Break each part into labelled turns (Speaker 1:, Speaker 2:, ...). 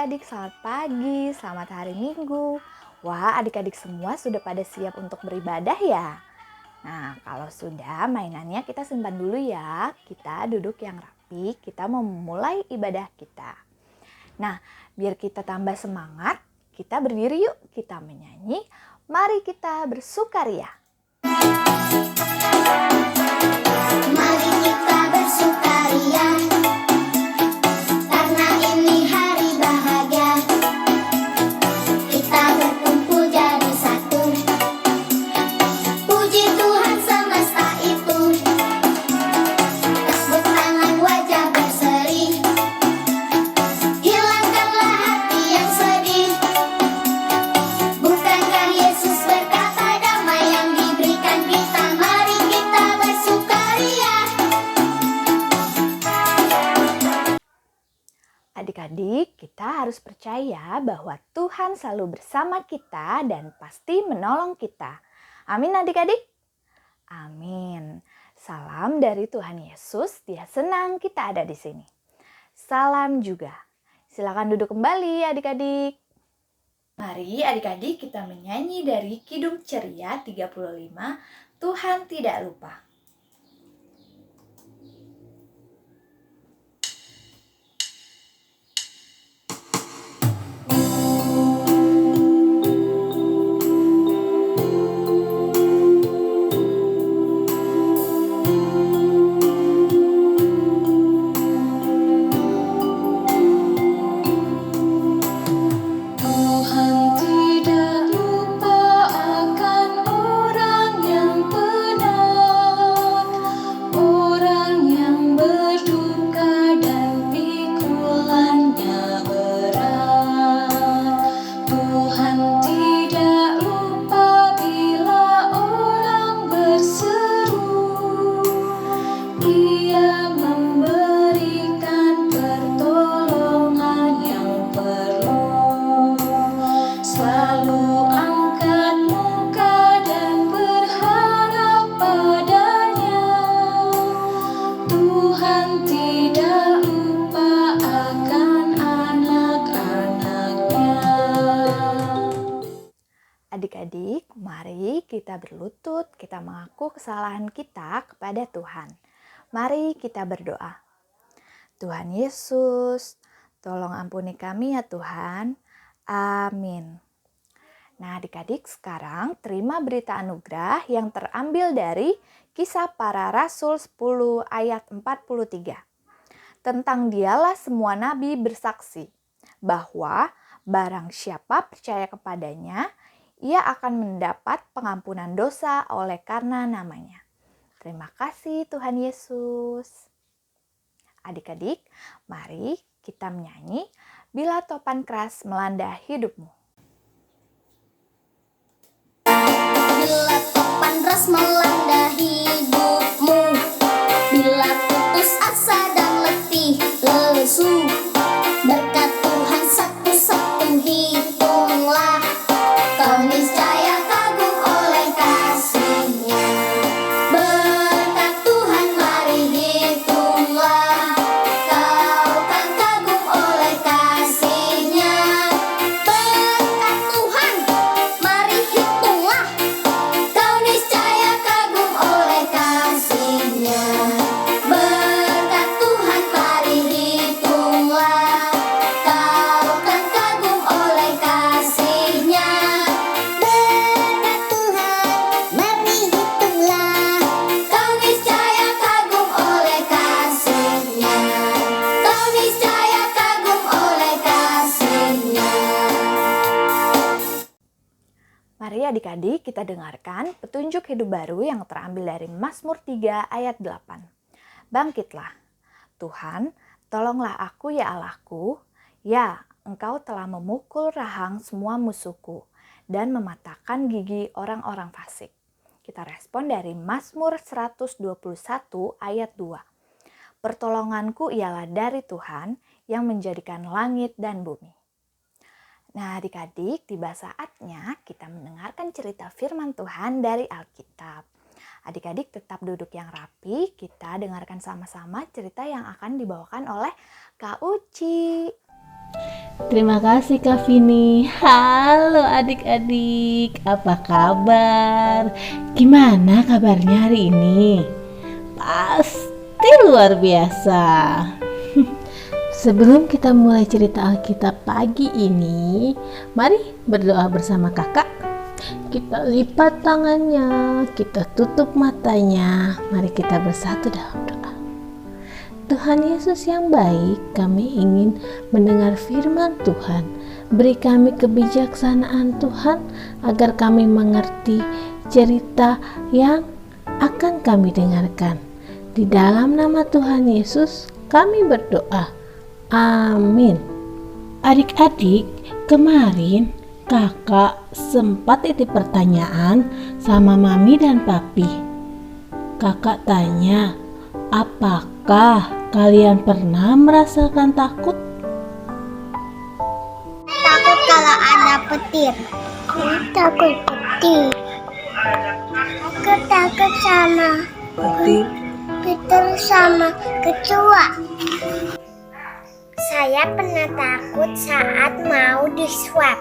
Speaker 1: adik-adik, selamat pagi, selamat hari Minggu. Wah, adik-adik semua sudah pada siap untuk beribadah ya? Nah, kalau sudah, mainannya kita simpan dulu ya. Kita duduk yang rapi, kita mau memulai ibadah kita. Nah, biar kita tambah semangat, kita berdiri yuk, kita menyanyi. Mari kita bersukaria.
Speaker 2: Mari kita bersukaria, karena ini hari bahagia. Kita berkumpul jadi satu, puji Tuhan semesta itu. Tepuk tangan, wajah berseri, hilangkanlah hati yang sedih. Bukankah Yesus berkata damai yang diberikan kita? Mari kita bersukaria.
Speaker 1: Adik-adik, kita harus percaya bahwa Tuhan selalu bersama kita dan pasti menolong kita. Amin adik-adik? Amin. Salam dari Tuhan Yesus, Dia senang kita ada di sini. Salam juga. Silakan duduk kembali adik-adik. Mari adik-adik kita menyanyi dari Kidung Ceria 35, Tuhan Tidak Lupa.
Speaker 2: Tuhan tidak lupa akan orang yang penat, orang yang berduka dan pikulannya berat. Tuhan tidak lupa bila orang berseru, Ia memberikan pertolongan yang perlu. Selalu angkat muka dan berharap padanya. Tuhan tidak lupa akan anak-anaknya.
Speaker 1: Adik-adik, mari kita berlutut, kita mengaku kesalahan kita kepada Tuhan. Mari kita berdoa. Tuhan Yesus, tolong ampuni kami ya Tuhan. Amin. Nah adik-adik, sekarang terima berita anugerah yang terambil dari Kisah Para Rasul 10 ayat 43. Tentang Dialah semua nabi bersaksi bahwa barang siapa percaya kepadanya, ia akan mendapat pengampunan dosa oleh karena namanya. Terima kasih Tuhan Yesus. Adik-adik, mari kita menyanyi Bila Topan Keras Melanda Hidupmu.
Speaker 2: Bila topan keras melanda hidupmu, bila putus asa dan letih lesu, berkat Tuhan satu-satu hitunglah, kau niscaya kagum oleh kasih-Nya. Berkat Tuhan mari hitunglah, kau kan kagum oleh kasih-Nya. Berkat Tuhan mari hitunglah, kau niscaya kagum oleh kasih-Nya. Berkat Tuhan mari hitunglah, kau kan kagum oleh kasih-Nya. Berkat Tuhan mari hitunglah, kau niscaya kagum oleh kasih-Nya. Kau niscaya kagum oleh kasih-Nya.
Speaker 1: Mari adik-adik kita dengarkan petunjuk hidup baru yang terambil dari Mazmur 3 ayat 8. Bangkitlah, Tuhan, tolonglah aku ya Allahku. Ya, Engkau telah memukul rahang semua musuhku dan mematahkan gigi orang-orang fasik. Kita respon dari Mazmur 121 ayat 2. Pertolonganku ialah dari Tuhan yang menjadikan langit dan bumi. Nah adik-adik, tiba saatnya kita mendengarkan cerita firman Tuhan dari Alkitab. Adik-adik tetap duduk yang rapi, kita dengarkan sama-sama cerita yang akan dibawakan oleh Kak Uci.
Speaker 3: Terima kasih Kak Vini. Halo adik-adik, apa kabar? Gimana kabarnya hari ini? Pasti luar biasa. Sebelum kita mulai cerita Alkitab pagi ini, mari berdoa bersama kakak. Kita lipat tangannya, kita tutup matanya. Mari kita bersatu dalam doa. Tuhan Yesus yang baik, kami ingin mendengar firman Tuhan. Beri kami kebijaksanaan Tuhan, agar kami mengerti cerita yang akan kami dengarkan. Di dalam nama Tuhan Yesus, kami berdoa. Amin. Adik-adik, kemarin kakak sempat titip pertanyaan sama mami dan papi. Kakak tanya, apakah kalian pernah merasakan takut?
Speaker 2: Takut kalau ada petir. Takut petir. Aku takut sama petir sama kecoa. Saya pernah takut saat mau diswab.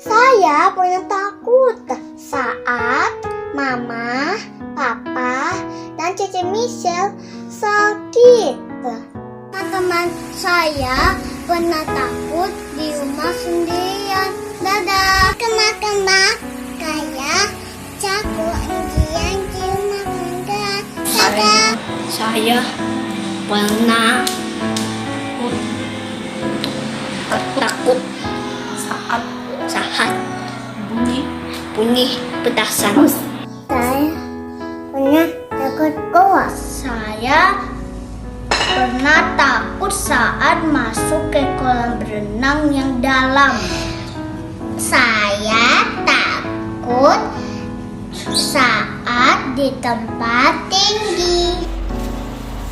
Speaker 2: Saya pernah takut saat Mama, Papa, dan Cici Michelle sakit. Teman-teman saya pernah takut di rumah sendirian. Dadah. Kenapa kayak jago yang di rumah enggak. Dadah.
Speaker 4: Saya pernah takut saat bunyi petasan.
Speaker 2: Saya pernah takut goa.
Speaker 4: Saya pernah takut saat masuk ke kolam berenang yang dalam.
Speaker 2: Saya takut saat di tempat tinggi.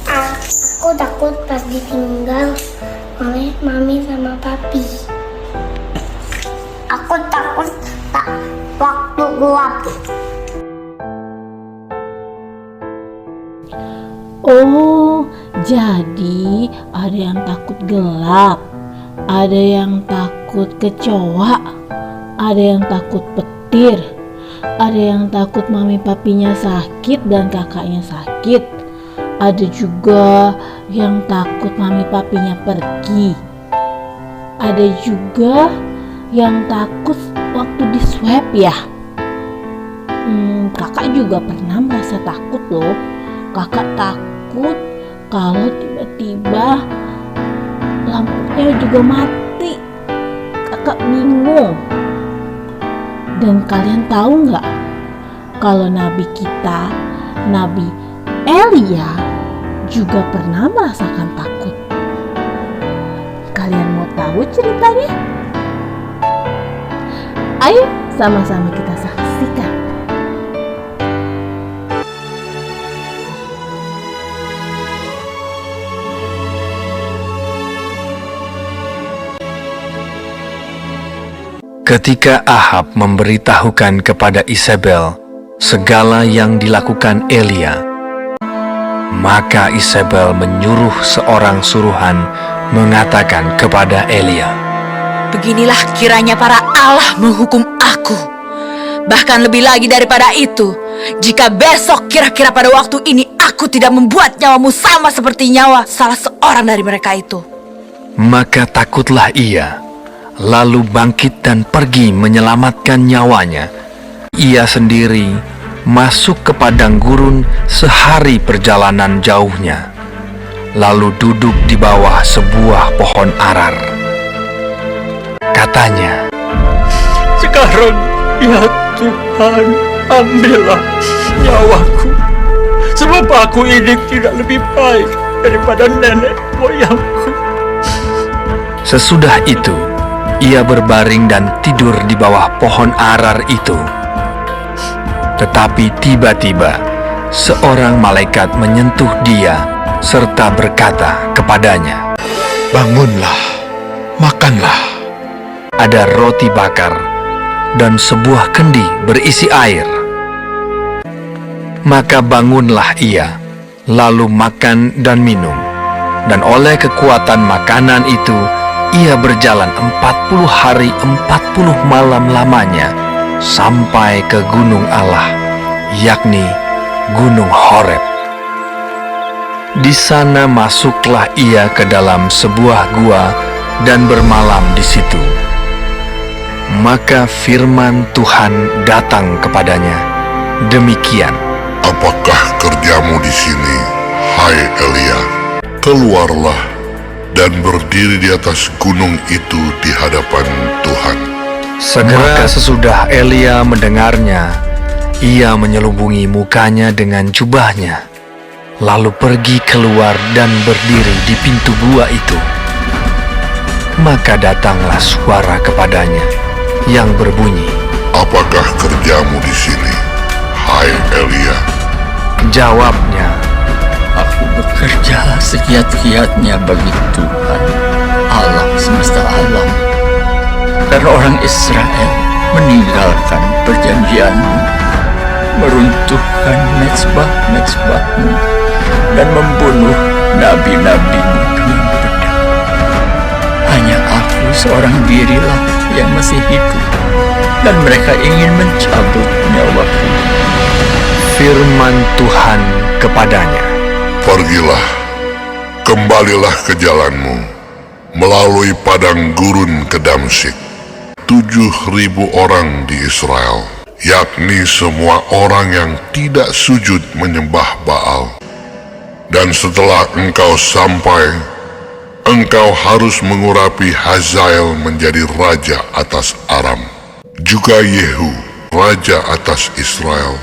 Speaker 2: Aku takut pas ditinggal oleh mami sama papi. Aku takut waktu gelap.
Speaker 3: Oh, jadi ada yang takut gelap, ada yang takut kecoa, ada yang takut petir, ada yang takut mami papinya sakit dan kakaknya sakit, ada juga yang takut mami papinya pergi, ada juga yang takut waktu di swab ya. Kakak juga pernah merasa takut loh. Kakak takut kalau tiba-tiba lampunya juga mati. Kakak bingung. Dan kalian tahu nggak, kalau nabi kita, Nabi Elia, juga pernah merasakan takut. Kalian mau tahu ceritanya? Ayo sama-sama kita saksikan.
Speaker 5: Ketika Ahab memberitahukan kepada Isabel segala yang dilakukan Elia, maka Isabel menyuruh seorang suruhan mengatakan kepada Elia,
Speaker 6: "Beginilah kiranya para Allah menghukum aku. Bahkan lebih lagi daripada itu, jika besok kira-kira pada waktu ini aku tidak membuat nyawamu sama seperti nyawa salah seorang dari mereka itu."
Speaker 5: Maka takutlah ia, lalu bangkit dan pergi menyelamatkan nyawanya. Ia sendiri masuk ke padang gurun sehari perjalanan jauhnya, lalu duduk di bawah sebuah pohon arar. Katanya,
Speaker 7: "Sekarang ya Tuhan, ambillah nyawaku, sebab aku ini tidak lebih baik daripada nenek moyangku."
Speaker 5: Sesudah itu, ia berbaring dan tidur di bawah pohon arar itu. Tetapi tiba-tiba, seorang malaikat menyentuh dia serta berkata kepadanya, "Bangunlah, makanlah. Ada roti bakar dan sebuah kendi berisi air." Maka bangunlah ia, lalu makan dan minum. Dan oleh kekuatan makanan itu, ia berjalan 40 hari 40 malam lamanya sampai ke gunung Allah, yakni Gunung Horeb. Di sana masuklah ia ke dalam sebuah gua dan bermalam di situ. Maka firman Tuhan datang kepadanya, demikian,
Speaker 8: Apakah kerjamu di sini, hai Elia? Keluarlah dan berdiri di atas gunung itu di hadapan Tuhan.
Speaker 5: Segera sesudah Elia mendengarnya, ia menyelubungi mukanya dengan jubahnya, lalu pergi keluar dan berdiri di pintu gua itu. Maka datanglah suara kepadanya yang berbunyi,
Speaker 8: Apakah kerjamu di sini, hai Elia?
Speaker 5: Jawabnya,
Speaker 7: Aku bekerja segiat-giatnya bagi Tuhan, Allah semesta alam. Karena orang Israel meninggalkan perjanjianmu, meruntuhkan mezbah-mezbahmu, dan membunuh nabi-nabimu dengan pedang. Hanya aku seorang dirilah yang masih hidup, dan mereka ingin mencabut nyawaku.
Speaker 5: firman Tuhan kepadanya,
Speaker 8: Pergilah, kembalilah ke jalanmu, melalui padang gurun ke Damsyik. 7.000 orang di Israel, yakni semua orang yang tidak sujud menyembah Baal. Dan setelah engkau sampai, engkau harus mengurapi Hazael menjadi raja atas Aram, juga Yehu, raja atas Israel.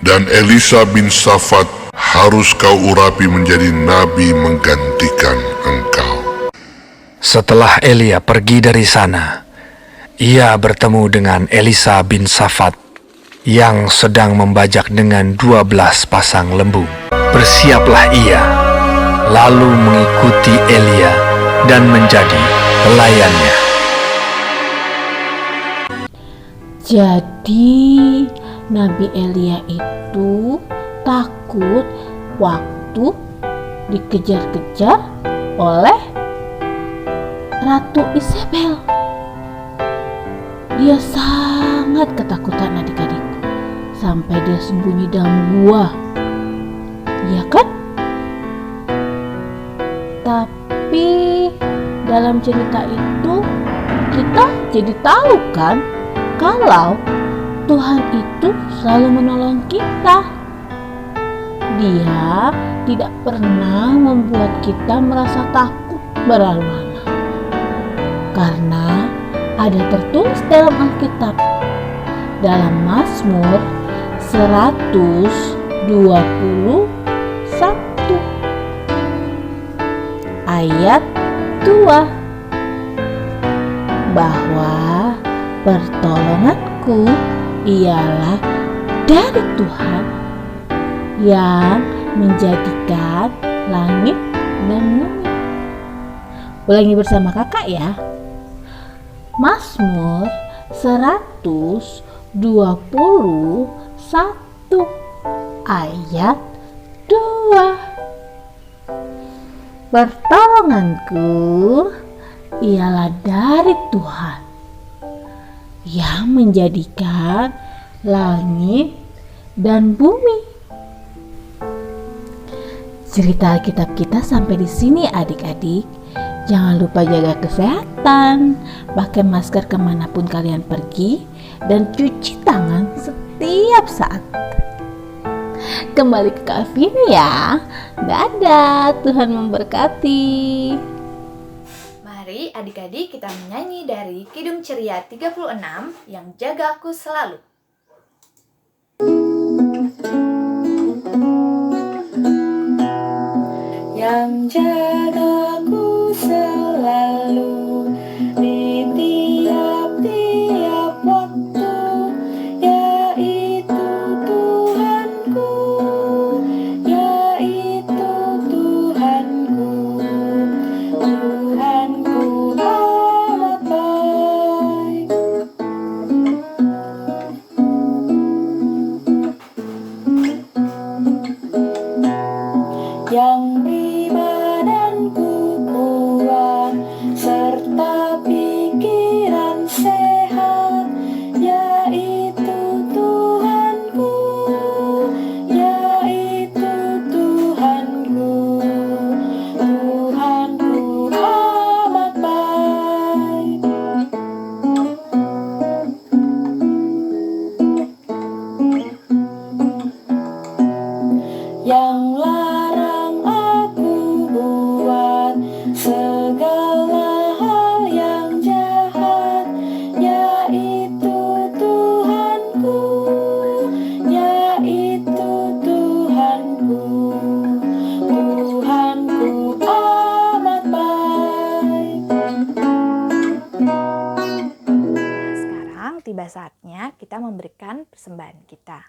Speaker 8: Dan Elisa bin Safat harus kau urapi menjadi nabi menggantikan engkau.
Speaker 5: Setelah Elia pergi dari sana, ia bertemu dengan Elisa bin Safat yang sedang membajak dengan 12 pasang lembu. Bersiaplah ia, lalu mengikuti Elia dan menjadi pelayannya.
Speaker 3: Jadi Nabi Elia itu takut waktu dikejar-kejar oleh Ratu Isabel. Dia sangat ketakutan adik-adikku, sampai dia sembunyi dalam gua. Iya kan? Tapi dalam cerita itu kita jadi tahu kan kalau Tuhan itu selalu menolong kita. Dia tidak pernah membuat kita merasa takut berlalu-lalu. Karena ada tertulis dalam Alkitab, dalam Mazmur 121 ayat 2, bahwa pertolonganku ialah dari Tuhan yang menjadikan langit dan bumi. Ulangi bersama kakak ya. Mazmur 121 ayat 2. Pertolonganku ialah dari Tuhan yang menjadikan langit dan bumi. Cerita Alkitab kita sampai di sini adik-adik. Jangan lupa jaga kesehatan, pakai masker kemanapun kalian pergi, dan cuci tangan setiap saat. Kembali ke Kak Vini ya. Dadah, Tuhan memberkati.
Speaker 1: Mari adik-adik kita menyanyi dari Kidung Ceria 36 yang jaga aku selalu. Yang jagaku selalu di tiap-tiap waktu, yaitu Tuhanku, yaitu Tuhanku, Tuhanku amat baik. Yang beri badan saatnya kita memberikan persembahan kita.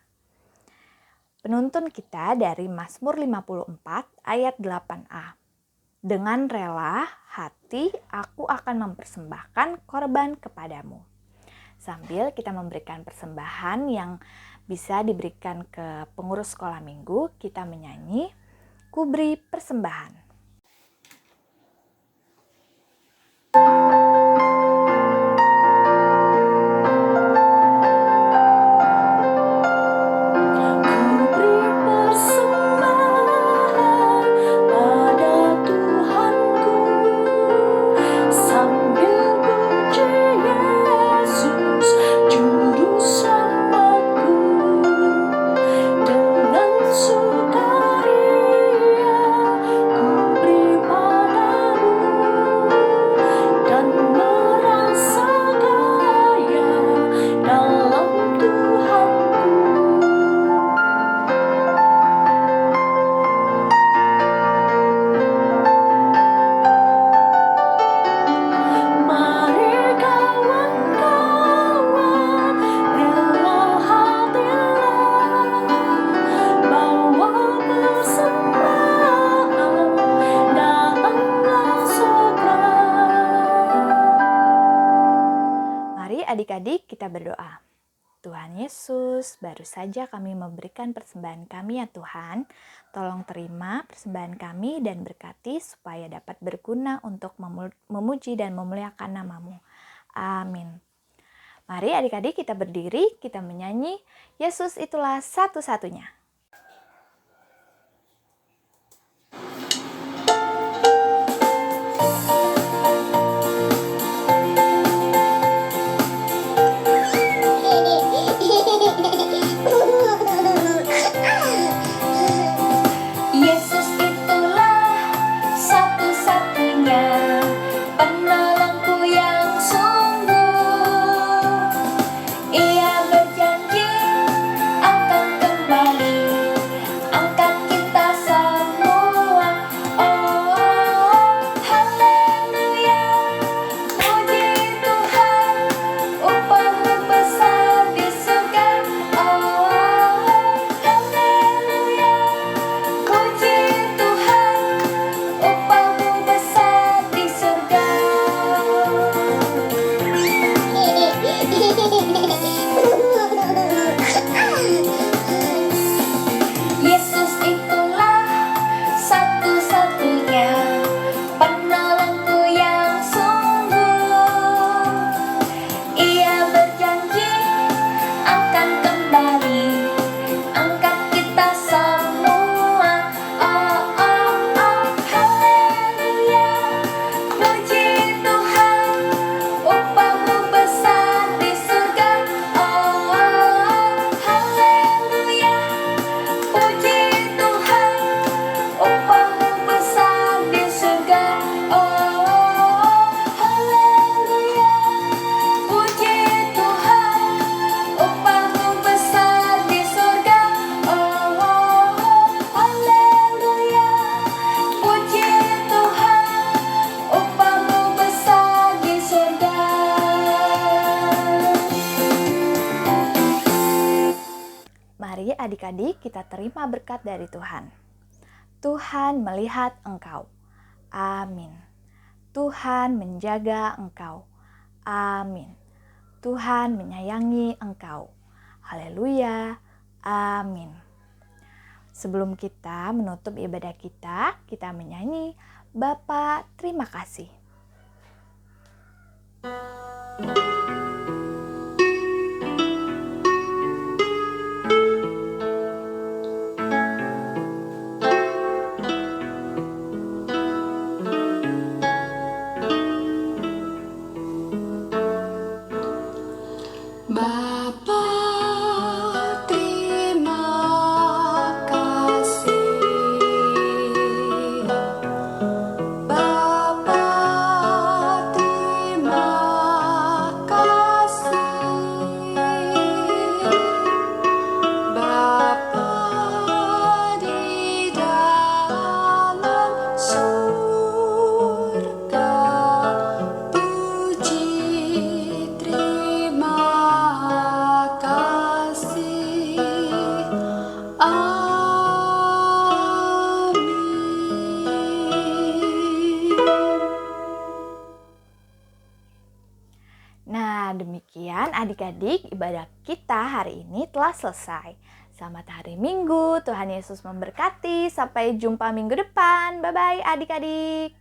Speaker 1: Penuntun kita dari Mazmur 54 ayat 8a. Dengan rela hati aku akan mempersembahkan korban kepadamu. Sambil kita memberikan persembahan yang bisa diberikan ke pengurus sekolah minggu, kita menyanyi Ku Beri Persembahan. Adik-adik, kita berdoa. Tuhan Yesus, baru saja kami memberikan persembahan kami ya Tuhan. Tolong terima persembahan kami dan berkati supaya dapat berguna untuk memuji dan memuliakan nama-Mu. Amin. Mari adik-adik kita berdiri, kita menyanyi Yesus itulah satu-satunya. Mari adik-adik kita terima berkat dari Tuhan. Tuhan melihat engkau. Amin. Tuhan menjaga engkau. Amin. Tuhan menyayangi engkau. Haleluya. Amin. Sebelum kita menutup ibadah kita, kita menyanyi Bapa terima kasih. Nah, demikian adik-adik, ibadah kita hari ini telah selesai. Selamat hari Minggu, Tuhan Yesus memberkati. Sampai jumpa minggu depan. Bye-bye adik-adik.